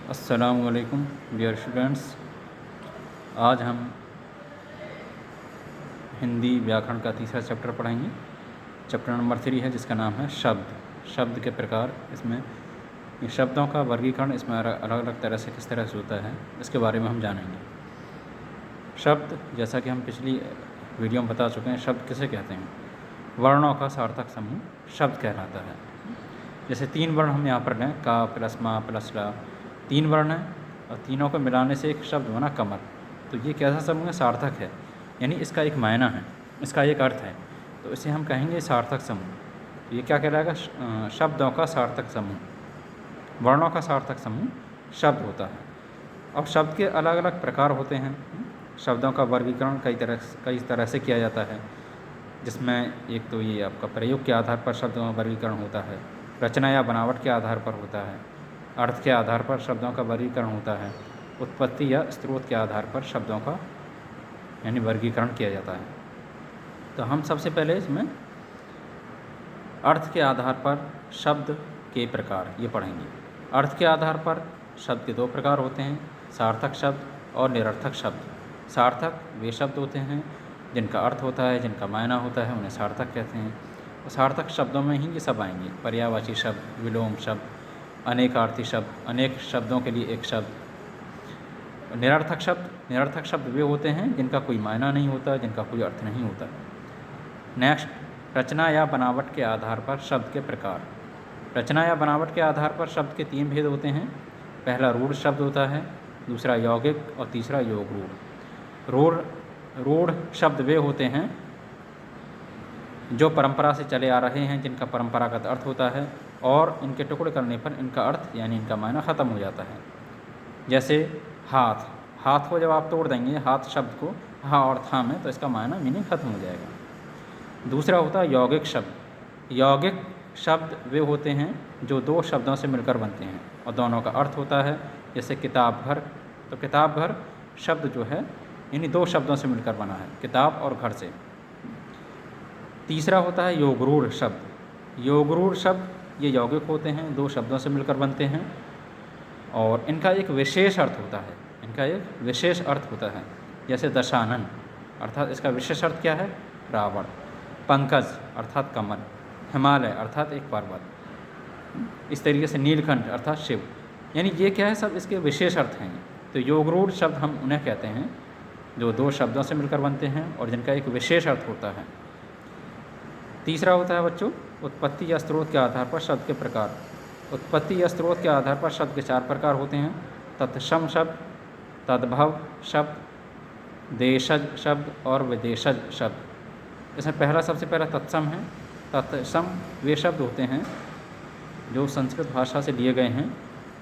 अस्सलामुअलैकुम dear students. आज हम हिंदी व्याकरण का तीसरा चैप्टर पढ़ेंगे। चैप्टर नंबर 3 है जिसका नाम है शब्द के प्रकार। इसमें ये शब्दों का वर्गीकरण इसमें अलग अलग तरह से किस तरह से होता है इसके बारे में हम जानेंगे। शब्द, जैसा कि हम पिछली वीडियो में बता चुके हैं, शब्द किसे कहते हैं? वर्णों का सार्थक समूह शब्द कहलाता है। जैसे 3 वर्ण हम यहाँ पर लें, का प्लस मा प्लस ला, 3 वर्ण हैं और तीनों को मिलाने से एक शब्द बना कमर। तो ये कैसा समूह है? सार्थक है, यानी इसका एक मायना है, इसका एक अर्थ है, तो इसे हम कहेंगे सार्थक समूह। तो ये क्या कहलाएगा? शब्दों का सार्थक समूह, वर्णों का सार्थक समूह शब्द होता है। अब शब्द के अलग अलग प्रकार होते हैं। शब्दों का वर्गीकरण कई तरह से किया जाता है, जिसमें एक तो ये आपका प्रयोग के आधार पर शब्दों का वर्गीकरण होता है, रचना या बनावट के आधार पर होता है, अर्थ के आधार पर शब्दों का वर्गीकरण होता है, उत्पत्ति या स्रोत के आधार पर शब्दों का यानी वर्गीकरण किया जाता है। तो हम सबसे पहले इसमें अर्थ के आधार पर शब्द के प्रकार ये पढ़ेंगे। अर्थ के आधार पर शब्द के 2 प्रकार होते हैं, सार्थक शब्द और निरर्थक शब्द। सार्थक वे शब्द होते हैं जिनका अर्थ होता है, जिनका मायना होता है, उन्हें सार्थक कहते हैं। और सार्थक शब्दों में ही ये सब आएंगे, पर्यायवाची शब्द, विलोम शब्द, अनेकार्थी शब्द, अनेक शब्दों के लिए एक शब्द। निरर्थक शब्द वे होते हैं जिनका कोई मायना नहीं होता, जिनका कोई अर्थ नहीं होता। नेक्स्ट, रचना या बनावट के आधार पर शब्द के प्रकार। रचना या बनावट के आधार पर शब्द के 3 भेद होते हैं। पहला रूढ़ शब्द होता है, दूसरा यौगिक और तीसरा योग रूढ़। रूढ़ शब्द वे होते हैं जो परंपरा से चले आ रहे हैं, जिनका परंपरागत अर्थ होता है और इनके टुकड़े करने पर इनका अर्थ यानी इनका मायना ख़त्म हो जाता है। जैसे हाथ को जब आप तोड़ देंगे, हाथ शब्द को हा और था में, तो इसका मायना मीनिंग ख़त्म हो जाएगा। दूसरा होता है यौगिक शब्द। यौगिक शब्द वे होते हैं जो 2 शब्दों से मिलकर बनते हैं और दोनों का अर्थ होता है। जैसे किताब घर, तो किताब घर शब्द जो है यानी 2 शब्दों से मिलकर बना है, किताब और घर से। तीसरा होता है योगरूढ़ शब्द। योगरूढ़ शब्द ये यौगिक होते हैं, 2 शब्दों से मिलकर बनते हैं और इनका एक विशेष अर्थ होता है, जैसे दशानन अर्थात इसका विशेष अर्थ क्या है? रावण। पंकज अर्थात कमल। हिमालय अर्थात एक पर्वत। इस तरीके से नीलकंठ अर्थात शिव। यानी ये क्या है? सब इसके विशेष अर्थ हैं। तो योगरूढ़ शब्द हम उन्हें कहते हैं जो 2 शब्दों से मिलकर बनते हैं और जिनका एक विशेष अर्थ होता है। तीसरा होता है बच्चों उत्पत्ति या स्रोत के आधार पर शब्द के प्रकार। उत्पत्ति या स्रोत के आधार पर शब्द के 4 प्रकार होते हैं। तत्सम शब्द, तद्भव शब्द, देशज शब्द और विदेशज शब्द। इसमें सबसे पहला तत्सम है। तत्सम वे शब्द होते हैं जो संस्कृत भाषा से लिए गए हैं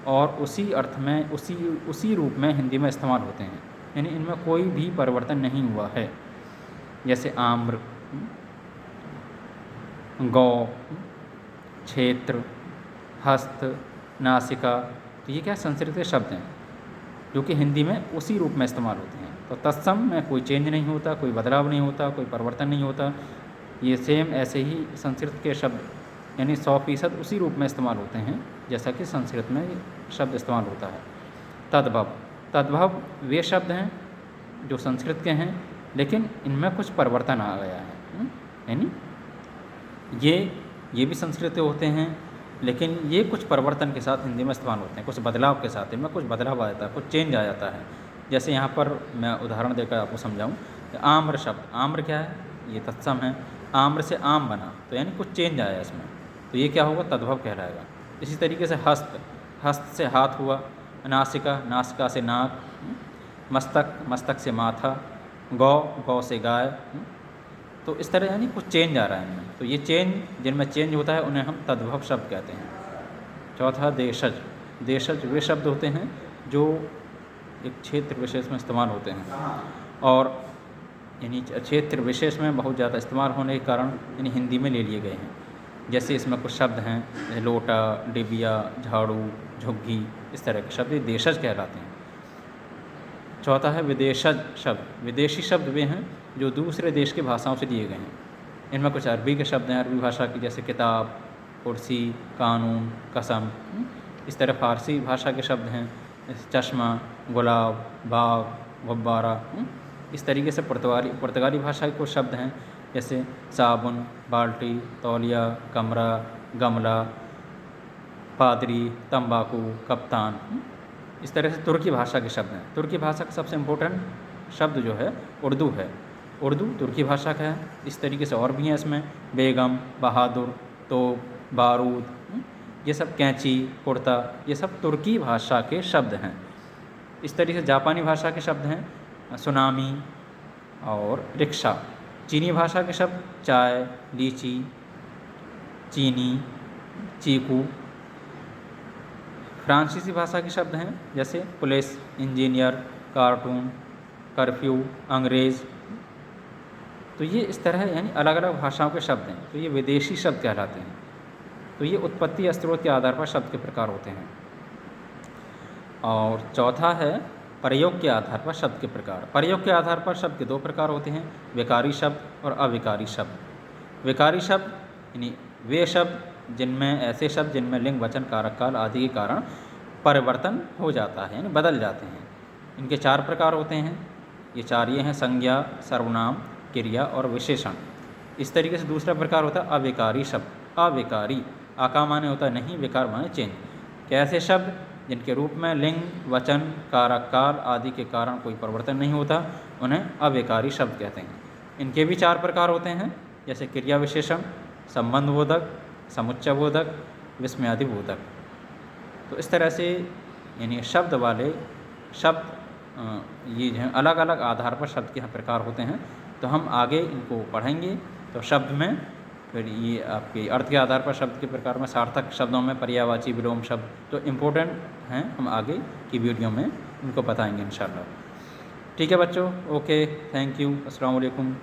और उसी अर्थ में उसी रूप में हिंदी में इस्तेमाल होते हैं, यानी इनमें कोई भी परिवर्तन नहीं हुआ है। जैसे आम्र, गौ, क्षेत्र, हस्त, नासिका, तो ये क्या संस्कृत के शब्द हैं जो कि हिंदी में उसी रूप में इस्तेमाल होते हैं। तो तत्सम में कोई चेंज नहीं होता, कोई बदलाव नहीं होता, कोई परिवर्तन नहीं होता। ये सेम ऐसे ही संस्कृत के शब्द यानी 100% उसी रूप में इस्तेमाल होते हैं जैसा कि संस्कृत में शब्द इस्तेमाल होता है। तद्भव वे शब्द हैं जो संस्कृत के हैं लेकिन इनमें कुछ परिवर्तन आ गया है। यानी ये भी संस्कृत के होते हैं लेकिन ये कुछ परिवर्तन के साथ हिंदी में इस्तेमाल होते हैं, कुछ बदलाव के साथ। इनमें कुछ बदलाव आ जाता है, कुछ चेंज आ जाता है। जैसे यहाँ पर मैं उदाहरण देकर आपको समझाऊँ। आम्र शब्द, आम्र क्या है? ये तत्सम है। आम्र से आम बना, तो यानी कुछ चेंज आया इसमें, तो ये क्या होगा? तद्भव कहलाएगा। इसी तरीके से हस्त से हाथ हुआ। नासिका से नाक। मस्तक से माथा। गौ से गाय। तो इस तरह यानी कुछ चेंज आ रहा है इनमें। तो ये जिनमें चेंज होता है उन्हें हम तद्भव शब्द कहते हैं। चौथा देशज वे शब्द होते हैं जो एक क्षेत्र विशेष में इस्तेमाल होते हैं और यानी क्षेत्र विशेष में बहुत ज़्यादा इस्तेमाल होने के कारण यानी हिंदी में ले लिए गए हैं। जैसे इसमें कुछ शब्द हैं जैसे लोटा, डिबिया, झाड़ू, झुग्गी, इस तरह के शब्द देशज कहलाते हैं। चौथा है विदेशज शब्द। विदेशी शब्द वे हैं जो दूसरे देश की भाषाओं से लिए गए हैं। इनमें कुछ अरबी के शब्द हैं, अरबी भाषा की, जैसे किताब, कुर्सी, कानून, कसम। इस तरह फ़ारसी भाषा के शब्द हैं चश्मा, गुलाब, बाग, गुब्बारा। इस तरीके से पुर्तगाली भाषा के कुछ शब्द हैं, जैसे साबुन, बाल्टी, तौलिया, कमरा, गमला, पादरी, तंबाकू, कप्तान। इस तरह से तुर्की भाषा के शब्द हैं। तुर्की भाषा का सबसे इम्पोर्टेंट शब्द जो है उर्दू है। उर्दू तुर्की भाषा का है। इस तरीके से और भी हैं इसमें, बेगम, बहादुर, तोप, बारूद, ये सब, कैंची, कुर्ता, ये सब तुर्की भाषा के शब्द हैं। इस तरीके से जापानी भाषा के शब्द हैं सुनामी और रिक्शा। चीनी भाषा के शब्द चाय, लीची, चीनी, चीकू। फ्रांसीसी भाषा के शब्द हैं जैसे पुलिस, इंजीनियर, कार्टून, कर्फ्यू, अंग्रेज़। तो ये इस तरह यानी अलग अलग भाषाओं के शब्द हैं, तो ये विदेशी शब्द कहलाते हैं। तो ये उत्पत्ति या स्रोत के आधार पर शब्द के प्रकार होते हैं। और चौथा है प्रयोग के आधार पर शब्द के प्रकार। प्रयोग के आधार पर शब्द के दो प्रकार होते हैं, विकारी शब्द और अविकारी शब्द। विकारी शब्द यानी वे शब्द जिनमें ऐसे शब्द जिनमें लिंग, वचन, कारक, काल आदि के कारण परिवर्तन हो जाता है, यानी बदल जाते हैं। इनके 4 प्रकार होते हैं। ये 4 ये हैं, संज्ञा, सर्वनाम, क्रिया और विशेषण। इस तरीके से दूसरा प्रकार होता है अविकारी शब्द। अविकारी, आका माने होता है नहीं, विकार माने चेंज। कैसे शब्द जिनके रूप में लिंग, वचन, कारक, काल आदि के कारण कोई परिवर्तन नहीं होता, उन्हें अविकारी शब्द कहते हैं। इनके भी 4 प्रकार होते हैं, जैसे क्रिया विशेषण, संबंधबोधक, समुच्चयबोधक, विस्मयादिबोधक। तो इस तरह से यानी शब्द वाले शब्द ये जो हैं अलग अलग आधार पर शब्द के प्रकार होते हैं। तो हम आगे इनको पढ़ेंगे। तो शब्द में फिर ये आपके अर्थ के आधार पर शब्द के प्रकार में सार्थक शब्दों में पर्यायवाची, विलोम शब्द तो इम्पोर्टेंट हैं, हम आगे की वीडियो में इनको बताएंगे इंशाल्लाह। ठीक है बच्चों, ओके, थैंक यू, अस्सलाम वालेकुम।